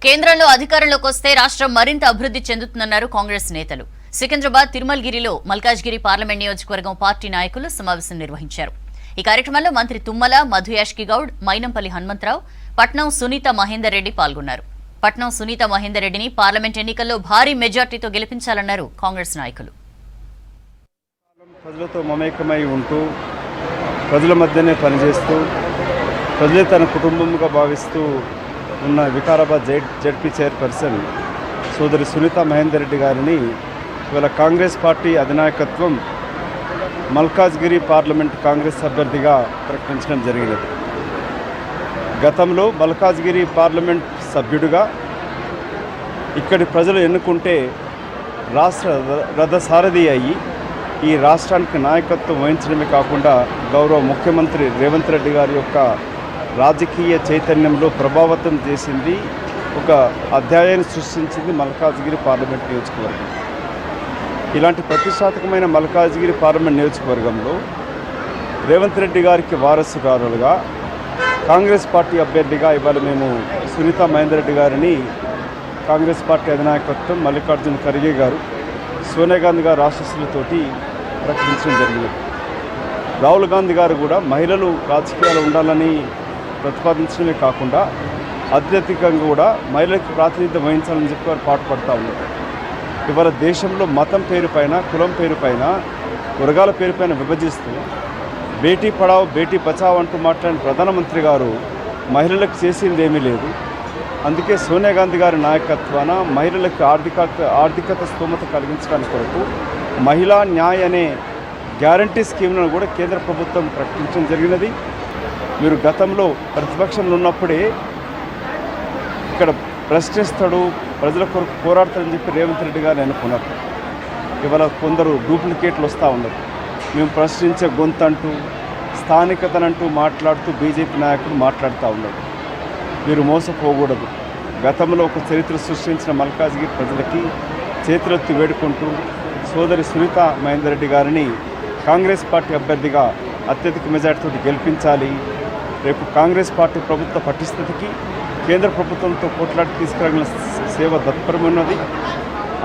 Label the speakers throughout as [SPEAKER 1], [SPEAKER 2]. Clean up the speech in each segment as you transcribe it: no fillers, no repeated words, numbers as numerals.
[SPEAKER 1] కేంద్రంలో అధికారంలోకి వస్తే రాష్ట్రం మరింత అభివృద్ధి చెందుతుందన్నారు కాంగ్రెస్ నేతలు. సికింద్రాబాద్ తిరుమల్గిరిలో మల్కాజ్గిరి పార్లమెంట్ నియోజకవర్గం పార్టీ నాయకులు సమావేశం నిర్వహించారు. ఈ కార్యక్రమంలో మంత్రి తుమ్మల, మధు యాష్కి గౌడ్, మైనంపల్లి హనుమంతరావు, పట్నం సునీత మహేందర్ రెడ్డి పాల్గొన్నారు. పట్నం సునీత మహేందర్ రెడ్డిని పార్లమెంట్ ఎన్నికల్లో భారీ మెజార్టీతో గెలిపించాలన్నారు కాంగ్రెస్ నాయకులు.
[SPEAKER 2] ప్రజలతో మమేకమై ఉంటూ ప్రజల మధ్యనే పనిచేస్తూ ప్రజలే తన కుటుంబంగా భావిస్తూ ఉన్న వికారాబాద్ జెడ్పీ చైర్పర్సన్ సోదరి సునీత మహేందర్ రెడ్డి గారిని ఇవాళ కాంగ్రెస్ పార్టీ అధినాయకత్వం మల్కాజ్గిరి పార్లమెంట్ కాంగ్రెస్ అభ్యర్థిగా ప్రకటించడం జరిగినది. గతంలో మల్కాజ్గిరి పార్లమెంట్ సభ్యుడిగా ఇక్కడి ప్రజలు ఎన్నుకుంటే రాష్ట్ర రథసారథి అయ్యి ఈ రాష్ట్రానికి నాయకత్వం వహించడమే కాకుండా గౌరవ ముఖ్యమంత్రి రేవంత్ రెడ్డి గారి యొక్క రాజకీయ చైతన్యంలో ప్రభావితం చేసింది, ఒక అధ్యాయాన్ని సృష్టించింది మల్కాజ్గిరి పార్లమెంట్ నియోజకవర్గం. ఇలాంటి ప్రతిష్టాత్మకమైన మల్కాజ్గిరి పార్లమెంట్ నియోజకవర్గంలో రేవంత్ రెడ్డి గారికి వారసుదారులుగా కాంగ్రెస్ పార్టీ అభ్యర్థిగా ఇవాళ మేము సునీత మహేందర్ రెడ్డి గారిని కాంగ్రెస్ పార్టీ అధినాయకత్వం మల్లికార్జున ఖర్గే గారు, సోనియా గాంధీ గారు ఆశీస్సులతోటి ప్రకటించడం జరిగింది. రాహుల్ గాంధీ గారు కూడా మహిళలు రాజకీయాలు ఉండాలని ప్రతిపాదించడమే కాకుండా అత్యధికంగా కూడా మహిళలకు ప్రాతినిధ్యం వహించాలని చెప్పి వారు పాటుపడుతూ ఉన్నారు. ఇవాళ దేశంలో మతం పేరుపైన, కులం పేరుపైన, వర్గాల పేరుపైన విభజిస్తూ బేటీ పడావ్ బేటీ బచావ్ అంటూ మాట్లాడిన ప్రధానమంత్రి గారు మహిళలకు చేసింది ఏమీ లేదు. అందుకే సోనియా గాంధీ గారి నాయకత్వాన మహిళలకు ఆర్థికత స్తోమత కలిగించడానికి కొరకు మహిళా న్యాయ్ అనే గ్యారంటీ స్కీమ్ను కూడా కేంద్ర ప్రభుత్వం ప్రకటించడం జరిగినది. మీరు గతంలో ప్రతిపక్షంలో ఉన్నప్పుడే ఇక్కడ ప్రశ్నిస్తాడు, ప్రజల కొరకు పోరాడతాడని చెప్పి రేవంత్ రెడ్డి గారిని అనుకున్నారు. ఇవాళ కొందరు డూప్లికేట్లు వస్తూ ఉన్నారు. మేము ప్రశ్నించే గొంతంటూ స్థానికతనంటూ మాట్లాడుతూ బీజేపీ నాయకులు మాట్లాడుతూ ఉన్నారు. మీరు మోసపోకూడదు. గతంలో ఒక చరిత్ర సృష్టించిన మల్కాజ్గిరి ప్రజలకి చేతులెత్తి వేడుకుంటూ సోదరి సునీత మహేందర్ రెడ్డి గారిని కాంగ్రెస్ పార్టీ అభ్యర్థిగా అత్యధిక మెజార్టీతో గెలిపించాలి. రేపు కాంగ్రెస్ పార్టీ ప్రభుత్వ పటిష్టతకి కేంద్ర ప్రభుత్వంతో పోట్లాడి తీసుకురాగల సేవ తత్పరమైనది,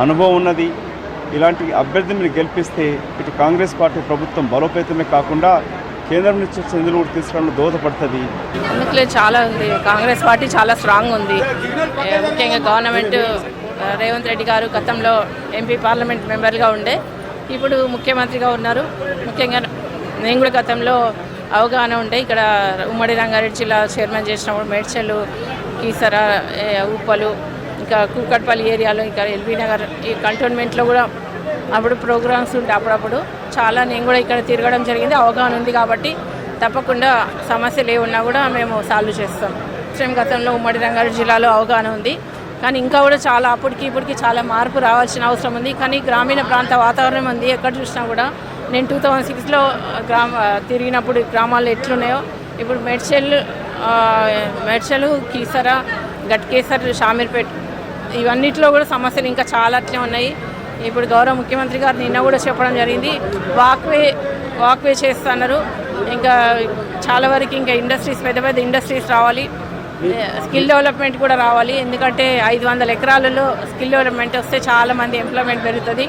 [SPEAKER 2] అనుభవం ఉన్నది. ఇలాంటి అభ్యర్థిని మీరు గెలిపిస్తే ఇటు కాంగ్రెస్ పార్టీ ప్రభుత్వం బలోపేతమే కాకుండా కేంద్రం నుంచి నిధులు కూడా తీసుకురావడంలో దోహదపడుతుంది.
[SPEAKER 3] అందుకే చాలా ఉంది, కాంగ్రెస్ పార్టీ చాలా స్ట్రాంగ్ ఉంది. ముఖ్యంగా గవర్నమెంట్ రేవంత్ రెడ్డి గారు గతంలో ఎంపీ పార్లమెంట్ మెంబర్గా ఉండే, ఇప్పుడు ముఖ్యమంత్రిగా ఉన్నారు. ముఖ్యంగా నేను కూడా గతంలో అవగాహన ఉండే. ఇక్కడ ఉమ్మడి రంగారెడ్డి జిల్లా చైర్మన్ చేసినప్పుడు మేడ్చల్, కీసర, ఉప్పలు, ఇంకా కూకట్పల్లి ఏరియాలో, ఇంకా ఎల్బీ నగర్ ఈ కంటోన్మెంట్లో కూడా అప్పుడు ప్రోగ్రామ్స్ ఉంటే అప్పుడప్పుడు చాలా నేను కూడా ఇక్కడ తిరగడం జరిగింది. అవగాహన ఉంది కాబట్టి తప్పకుండా సమస్యలు ఏమున్నా కూడా మేము సాల్వ్ చేస్తాం. గతంలో ఉమ్మడి రంగారెడ్డి జిల్లాలో అవగాహన ఉంది, కానీ ఇంకా కూడా చాలా ఇప్పటికి చాలా మార్పు రావాల్సిన అవసరం ఉంది. కానీ గ్రామీణ ప్రాంత వాతావరణం ఉంది. ఎక్కడ చూసినా కూడా నేను 2006లో తిరిగినప్పుడు గ్రామాల్లో ఎట్లున్నాయో ఇప్పుడు మేడ్చల్, కీసర, గట్కేసర్, షామీర్పేట్ ఇవన్నిటిలో కూడా సమస్యలు ఇంకా చాలా అట్లే ఉన్నాయి. ఇప్పుడు గౌరవ ముఖ్యమంత్రి గారు నిన్న కూడా చెప్పడం జరిగింది, వాక్వే చేస్తున్నారు. ఇంకా చాలా వరకు ఇంకా ఇండస్ట్రీస్, పెద్ద పెద్ద ఇండస్ట్రీస్ రావాలి, స్కిల్ డెవలప్మెంట్ కూడా రావాలి. ఎందుకంటే 500 ఎకరాలలో స్కిల్ డెవలప్మెంట్ వస్తే చాలామంది ఎంప్లాయ్మెంట్ పెరుగుతుంది.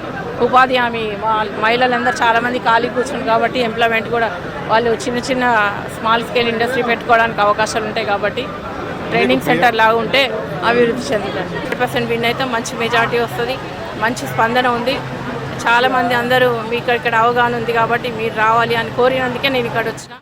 [SPEAKER 3] ఉపాధి హామీ మహిళలందరూ చాలామంది ఖాళీ కూర్చున్నారు కాబట్టి ఎంప్లాయ్మెంట్ కూడా వాళ్ళు చిన్న చిన్న స్మాల్ స్కేల్ ఇండస్ట్రీ పెట్టుకోవడానికి అవకాశాలు ఉంటాయి. కాబట్టి ట్రైనింగ్ సెంటర్ లాగా ఉంటే అభివృద్ధి చెందుతారు. 100% విన్ అయితే మంచి మెజార్టీ వస్తుంది, మంచి స్పందన ఉంది. చాలామంది అందరూ మీకు ఇక్కడ అవగాహన ఉంది కాబట్టి మీరు రావాలి అని కోరినందుకే నేను ఇక్కడ వచ్చిన.